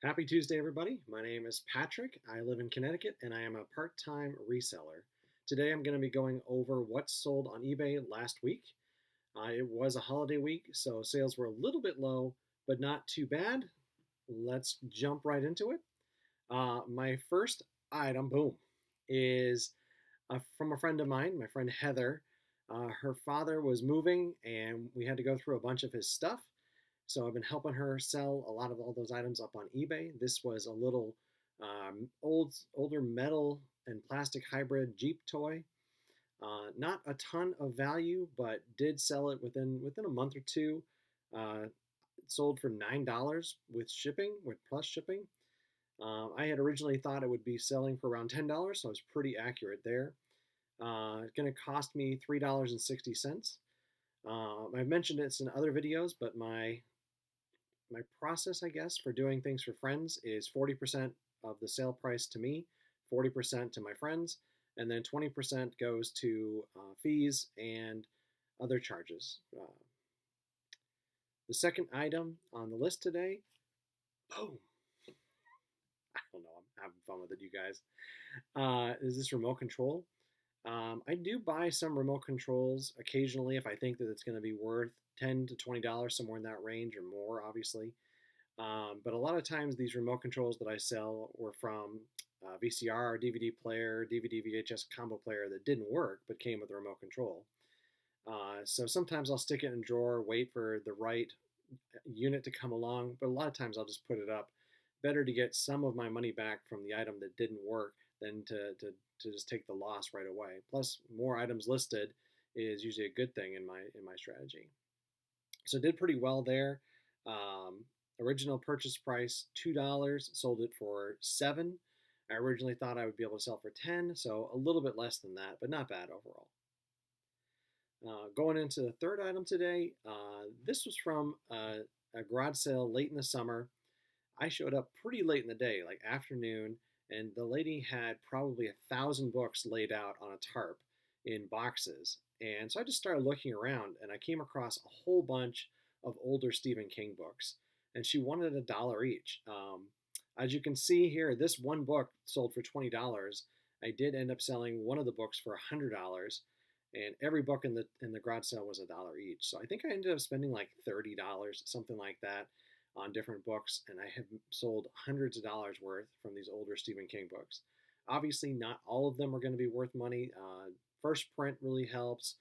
Happy Tuesday, everybody. My name is Patrick. I live in Connecticut and I am a part time reseller. Today I'm going to be going over what sold on eBay last week. It was a holiday week, so sales were a little bit low, but not too bad. Let's jump right into it. My first item, boom, is from a friend of mine, my friend Heather. Her father was moving and we had to go through a bunch of his stuff. So I've been helping her sell a lot of all those items up on eBay. This was a little older metal and plastic hybrid Jeep toy. Not a ton of value, but did sell it within a month or two. It sold for $9 with shipping, with plus shipping. I had originally thought it would be selling for around $10, so I was pretty accurate there. It's going to cost me $3.60. I've mentioned this in other videos, but my process, I guess, for doing things for friends is 40% of the sale price to me, 40% to my friends, and then 20% goes to fees and other charges. The second item on the list today, boom, I don't know, I'm having fun with it, you guys, is this remote control. I do buy some remote controls occasionally if I think that it's going to be worth $10 to $20, somewhere in that range or more, obviously. But a lot of times these remote controls that I sell were from VCR, DVD player, DVD VHS combo player that didn't work but came with a remote control. So sometimes I'll stick it in a drawer, wait for the right unit to come along, but a lot of times I'll just put it up. Better to get some of my money back from the item that didn't work than to just take the loss right away. Plus, more items listed is usually a good thing in my strategy. So did pretty well there. Um, Original purchase price $2, sold it for $7. I originally thought I would be able to sell for 10, so a little bit less than that, but not bad overall. Going into the third item today, this was from a garage sale late in the summer. I showed up pretty late in the day, like afternoon, and the lady had probably 1,000 books laid out on a tarp in boxes. And so I just started looking around, and I came across a whole bunch of older Stephen King books, and she wanted $1 each. As you can see here, this one book sold for $20. I did end up selling one of the books for $100, and every book in the garage sale was $1 each. So I think I ended up spending like $30, something like that, on different books, and I have sold hundreds of dollars worth from these older Stephen King books. Obviously, not all of them are going to be worth money. First print really helps.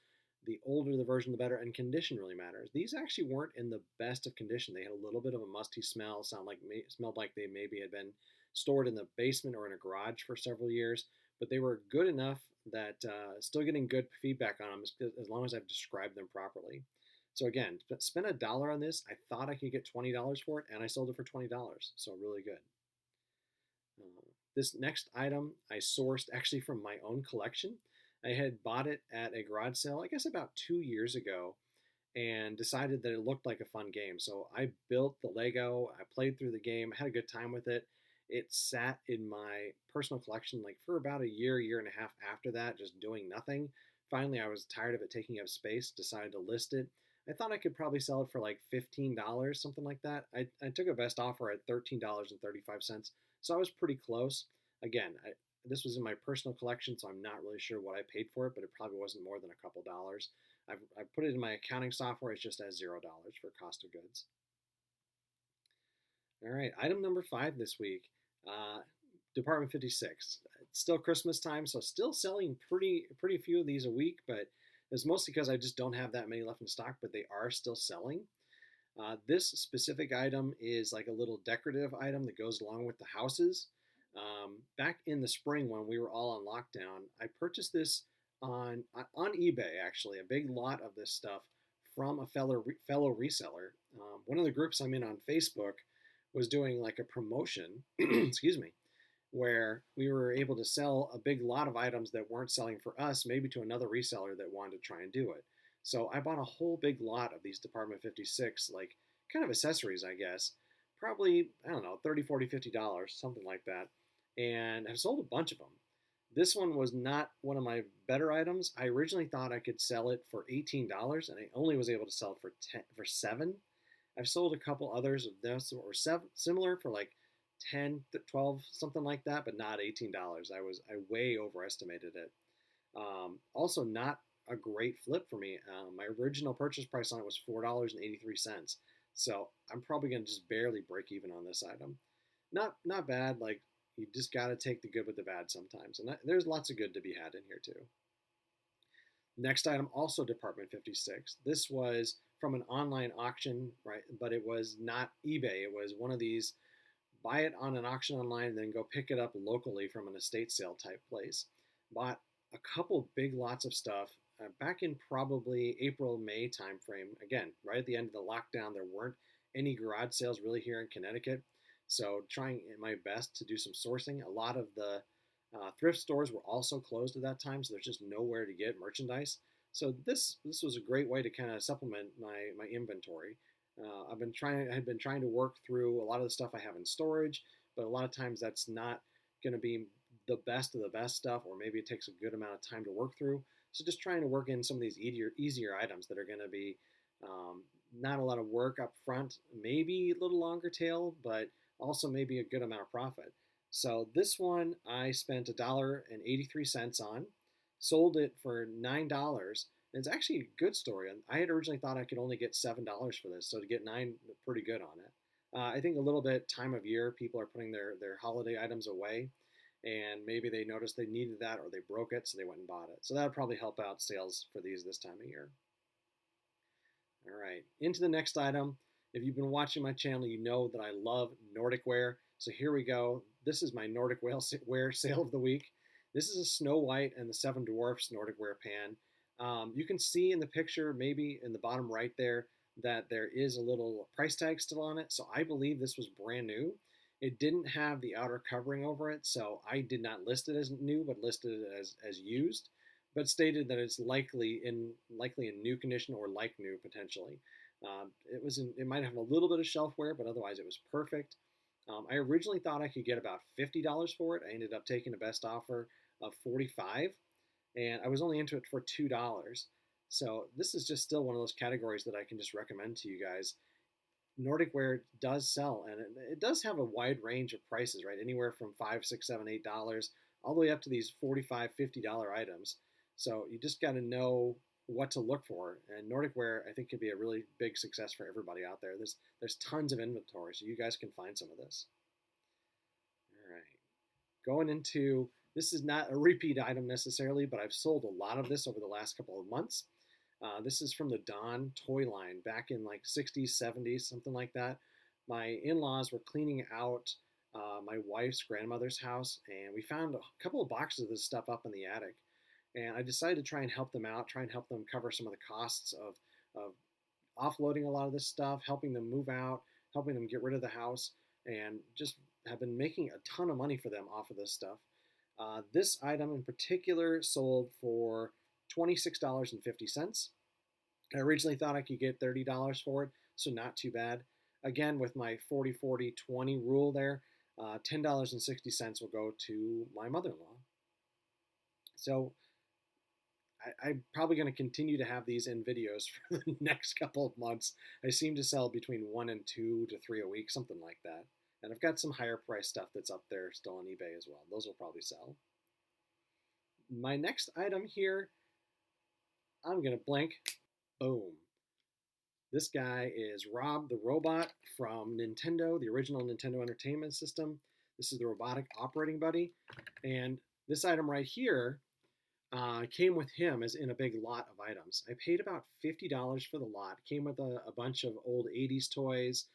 The older the version, the better, and condition really matters. These actually weren't in the best of condition. They had a little bit of a musty smell. Smelled like they maybe had been stored in the basement or in a garage for several years. But they were good enough that still getting good feedback on them as long as I've described them properly. So again, spent $1 on this. I thought I could get $20 for it, and I sold it for $20. So really good. This next item I sourced actually from my own collection. I had bought it at a garage sale, I guess about 2 years ago, and decided that it looked like a fun game. So I built the Lego, I played through the game, had a good time with it. It sat in my personal collection like for about a year and a half after that, just doing nothing. Finally, I was tired of it taking up space, decided to list it. I thought I could probably sell it for like $15, something like that. I took a best offer at $13.35, so I was pretty close. Again, this was in my personal collection, so I'm not really sure what I paid for it, but it probably wasn't more than a couple dollars. I've put it in my accounting software. It's just as $0 for cost of goods. All right, item number 5 this week, uh, Department 56. It's still Christmas time, so still selling pretty few of these a week, but it's mostly because I just don't have that many left in stock, but they are still selling. This specific item is like a little decorative item that goes along with the houses. Back in the spring when we were all on lockdown, I purchased this on eBay. Actually, a big lot of this stuff from a fellow reseller. One of the groups I'm in on Facebook was doing like a promotion. Excuse me, where we were able to sell a big lot of items that weren't selling for us, maybe to another reseller that wanted to try and do it. So I bought a whole big lot of these Department 56, like kind of accessories, I guess. Probably, I don't know, 30, 40, $50, something like that. And I've sold a bunch of them. This one was not one of my better items. I originally thought I could sell it for $18, and I only was able to sell it for 7. I've sold a couple others of this that were similar for like 10 to 12, something like that, but not $18. I way overestimated it. Also, not a great flip for me. My original purchase price on it was $4.83. So I'm probably going to just barely break even on this item. Not bad. Like, you just got to take the good with the bad sometimes, and there's lots of good to be had in here too. Next item, also Department 56. This was from an online auction, right? But it was not eBay. It was one of these buy it on an auction online and then go pick it up locally from an estate sale type place. Bought a couple big lots of stuff back in probably April, May timeframe. Again, right at the end of the lockdown, there weren't any garage sales really here in Connecticut. So trying my best to do some sourcing. A lot of the thrift stores were also closed at that time, so there's just nowhere to get merchandise. So this was a great way to kind of supplement my inventory. I had been trying to work through a lot of the stuff I have in storage, but a lot of times that's not going to be the best of the best stuff, or maybe it takes a good amount of time to work through. So just trying to work in some of these easier items that are going to be not a lot of work up front, maybe a little longer tail, but also maybe a good amount of profit. So this one I spent $1.83 on, sold it for $9. And it's actually a good story. And I had originally thought I could only get $7 for this, so to get nine, pretty good on it. I think a little bit time of year, people are putting their holiday items away, and maybe they noticed they needed that or they broke it, so they went and bought it. So that would probably help out sales for these this time of year. All right, into the next item. If you've been watching my channel, you know that I love Nordic wear. So here we go. This is my Nordic wear sale of the week. This is a Snow White and the Seven Dwarfs Nordic wear pan. You can see in the picture, maybe in the bottom right there, that there is a little price tag still on it. So I believe this was brand new. It didn't have the outer covering over it, so I did not list it as new, but listed it as used, but stated that it's likely in new condition or like new potentially. It might have a little bit of shelf wear, but otherwise it was perfect. I originally thought I could get about $50 for it. I ended up taking the best offer of $45, and I was only into it for $2. So this is just still one of those categories that I can just recommend to you guys. Nordic wear does sell, and it does have a wide range of prices, right? Anywhere from $5, $6, $7, $8, all the way up to these $45, $50 items. So you just got to know what to look for. And Nordic wear, I think, could be a really big success for everybody out there. There's tons of inventory, so you guys can find some of this. All right, going into this is not a repeat item necessarily, but I've sold a lot of this over the last couple of months. This is from the Dawn toy line back in like 60s, 70s, something like that. My in-laws were cleaning out my wife's grandmother's house, and we found a couple of boxes of this stuff up in the attic. And I decided to try and help them out, try and help them cover some of the costs of offloading a lot of this stuff, helping them move out, helping them get rid of the house, and just have been making a ton of money for them off of this stuff. This item in particular sold for $26.50. I originally thought I could get $30 for it, so not too bad. Again, with my 40-40-20 rule there, $10.60 will go to my mother-in-law. So I'm probably going to continue to have these in videos for the next couple of months. I seem to sell between 1 and 2 to 3 a week, something like that. And I've got some higher price stuff that's up there still on eBay as well. Those will probably sell. My next item here, I'm going to blink. Boom. This guy is Rob the Robot from Nintendo, the original Nintendo Entertainment System. This is the robotic operating buddy. And this item right here came with him as in a big lot of items. I paid about $50 for the lot. Came with a bunch of old 80s toys,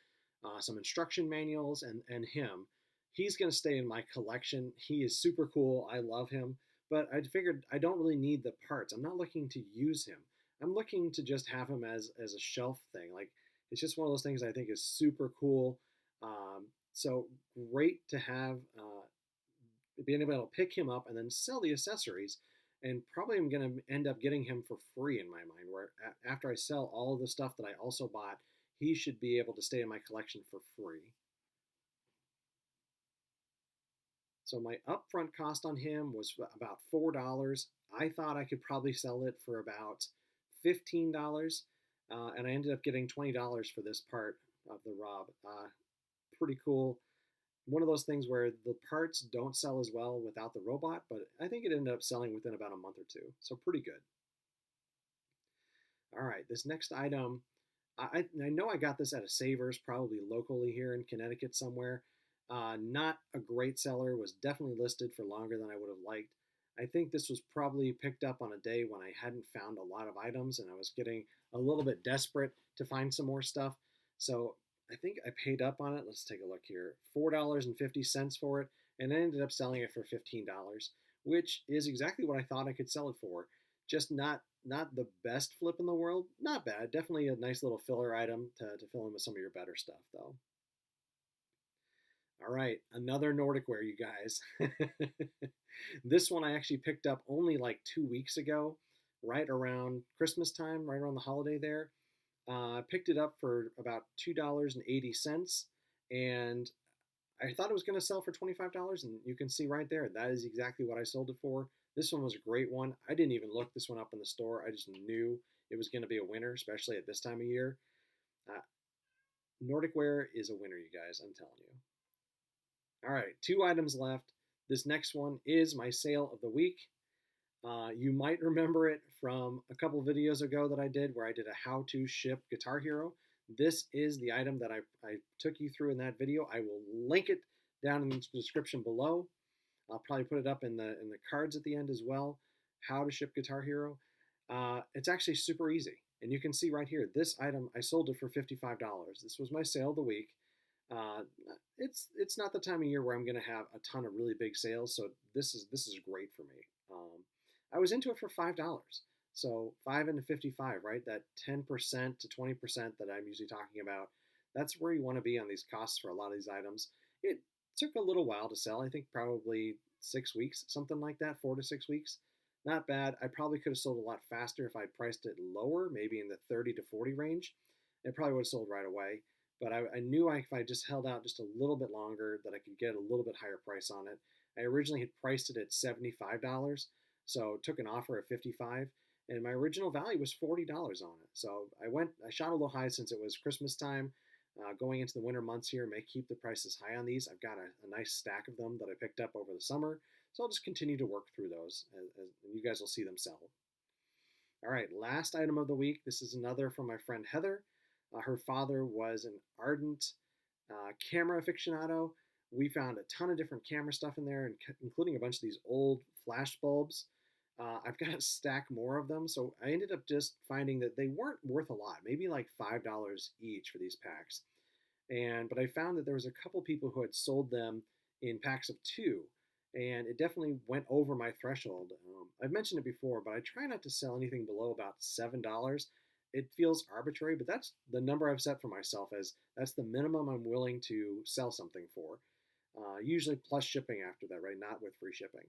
some instruction manuals, and him. He's going to stay in my collection. He is super cool. I love him. But I figured I don't really need the parts. I'm not looking to use him. I'm looking to just have him as a shelf thing. Like, it's just one of those things I think is super cool. So great to have being able to pick him up and then sell the accessories. And probably I'm going to end up getting him for free in my mind, where after I sell all of the stuff that I also bought, he should be able to stay in my collection for free. So my upfront cost on him was about $4. I thought I could probably sell it for about $15, and I ended up getting $20 for this part of the Rob. Pretty cool. one of those things where the parts don't sell as well without the robot, but I think it ended up selling within about a month or two. So pretty good. All right, this next item, I know I got this at a Savers, probably locally here in Connecticut somewhere. Not a great seller, was definitely listed for longer than I would have liked. I think this was probably picked up on a day when I hadn't found a lot of items and I was getting a little bit desperate to find some more stuff. So I think I paid up on it. Let's take a look here. $4.50 for it, and I ended up selling it for $15, which is exactly what I thought I could sell it for. Just not the best flip in the world. Not bad. Definitely a nice little filler item to fill in with some of your better stuff, though. All right, another Nordic wear, you guys. This one I actually picked up only like 2 weeks ago, right around Christmas time, right around the holiday there. I picked it up for about $2.80, and I thought it was going to sell for $25, and you can see right there that is exactly what I sold it for. This one was a great one. I didn't even look this one up in the store. I just knew it was going to be a winner, especially at this time of year. Uh, Nordic Wear is a winner, you guys. I'm telling you. All right, 2 items left. This next one is my sale of the week. You might remember it from a couple of videos ago that I did where I did a how to ship Guitar Hero. This is the item that I took you through in that video. I will link it down in the description below. I'll probably put it up in the cards at the end as well. How to ship Guitar Hero. It's actually super easy, and you can see right here. This item I sold it for $55. This was my sale of the week. Uh, it's not the time of year where I'm going to have a ton of really big sales, so this is great for me. I was into it for $5, so 5 into 55, right? That 10% to 20% that I'm usually talking about. That's where you want to be on these costs for a lot of these items. It took a little while to sell. I think probably 6 weeks, something like that, 4 to 6 weeks. Not bad. I probably could have sold a lot faster if I priced it lower, maybe in the 30 to 40 range. It probably would have sold right away. But I knew if I just held out just a little bit longer that I could get a little bit higher price on it. I originally had priced it at $75, so took an offer at 55, and my original value was $40 on it. So I shot a little high since it was Christmas time. Going into the winter months here, may keep the prices high on these. I've got a nice stack of them that I picked up over the summer, so I'll just continue to work through those, and you guys will see them sell. All right, last item of the week. This is another from my friend Heather. Her father was an ardent camera aficionado. We found a ton of different camera stuff in there, including a bunch of these old flash bulbs. I've got to stack more of them, so I ended up just finding that they weren't worth a lot, maybe like $5 each for these packs. But I found that there was a couple people who had sold them in packs of two, and it definitely went over my threshold. I've mentioned it before, but I try not to sell anything below about $7. It feels arbitrary, but that's the number I've set for myself as that's the minimum I'm willing to sell something for. Usually plus shipping after that, right? Not with free shipping.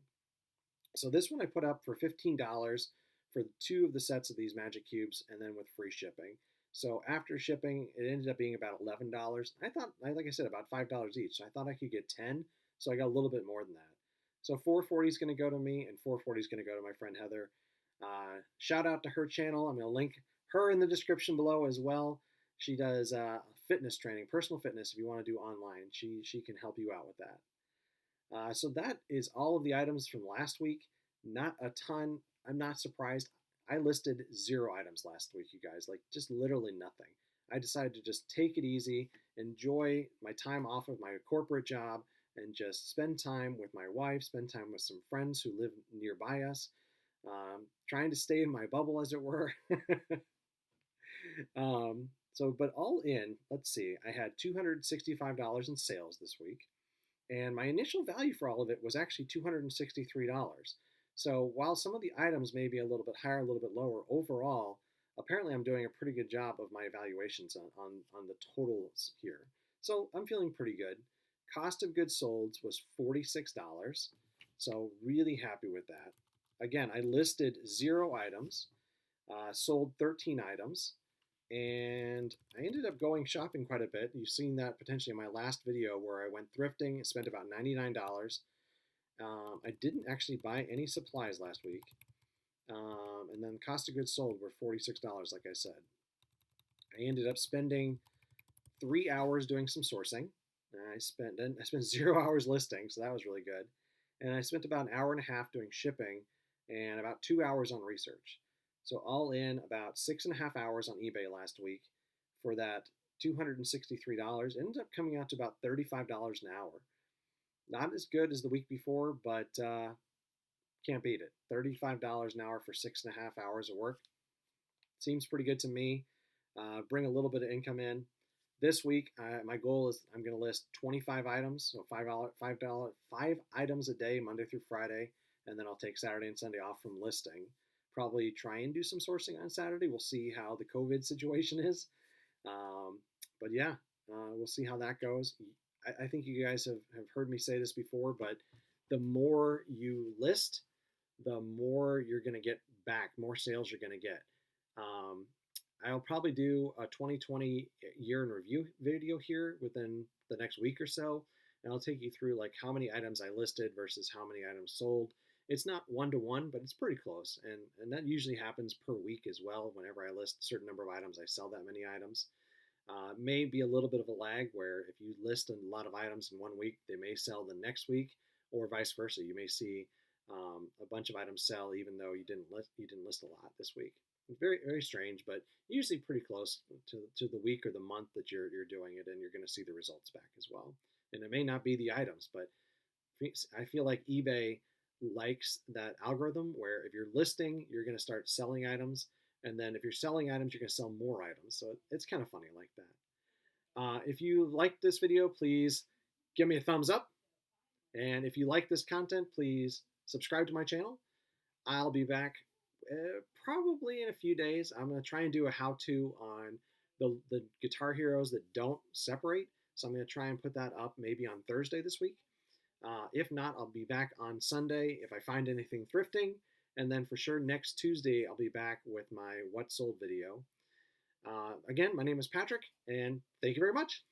So this one I put up for $15 for two of the sets of these magic cubes, and then with free shipping. So after shipping, it ended up being about $11. I thought, like I said, about $5 each. So I thought I could get 10, so I got a little bit more than that. So 440 is going to go to me, and 440 is going to go to my friend Heather. Shout out to her channel. I'm going to link her in the description below as well. She does fitness training, personal fitness. If you want to do online, she can help you out with that. So that is all of the items from last week. Not a ton. I'm not surprised. I listed 0 items last week, you guys. Like just literally nothing. I decided to just take it easy, enjoy my time off of my corporate job, and just spend time with my wife, spend time with some friends who live nearby us, trying to stay in my bubble, as it were. But all in, let's see, I had $265 in sales this week. And my initial value for all of it was actually $263. So while some of the items may be a little bit higher, a little bit lower, overall, apparently I'm doing a pretty good job of my evaluations on the totals here. So I'm feeling pretty good. Cost of goods sold was $46. So really happy with that. Again, I listed 0 items, sold 13 items, and I ended up going shopping quite a bit. You've seen that potentially in my last video where I went thrifting, spent about $99. I didn't actually buy any supplies last week. And then cost of goods sold were $46, like I said. I ended up spending 3 hours doing some sourcing. I spent 0 hours listing, so that was really good. And I spent about an hour and a half doing shipping and about 2 hours on research. So all in about 6.5 hours on eBay last week for that $263. It ended up coming out to about $35 an hour. Not as good as the week before, but can't beat it. $35 an hour for 6.5 hours of work seems pretty good to me. Bring a little bit of income in. This week, my goal is I'm going to list 25 items, so five items a day, Monday through Friday, and then I'll take Saturday and Sunday off from listing. Probably try and do some sourcing on Saturday. We'll see how the COVID situation is, um, but yeah, we'll see how that goes. I think you guys have heard me say this before, but the more you list, the more you're going to get back, more sales you're going to get. Um, I'll probably do a 2020 year in review video here within the next week or so, and I'll take you through like how many items I listed versus how many items sold. It's not one to one, but it's pretty close, and that usually happens per week as well. Whenever I list a certain number of items, I sell that many items. May be a little bit of a lag where if you list a lot of items in one week, they may sell the next week, or vice versa. You may see a bunch of items sell even though you didn't list a lot this week. Very very strange, but usually pretty close to the week or the month that you're doing it, and you're going to see the results back as well. And it may not be the items, but I feel like eBay likes that algorithm where if you're listing, you're going to start selling items, and then if you're selling items, you're going to sell more items. So it's kind of funny like that. If you liked this video, please give me a thumbs up. And if you like this content, please subscribe to my channel. I'll be back probably in a few days. I'm going to try and do a how-to on the Guitar Heroes that don't separate. So I'm going to try and put that up maybe on Thursday this week. If not, I'll be back on Sunday if I find anything thrifting. And then for sure next Tuesday, I'll be back with my What Sold video. Again, my name is Patrick, and thank you very much.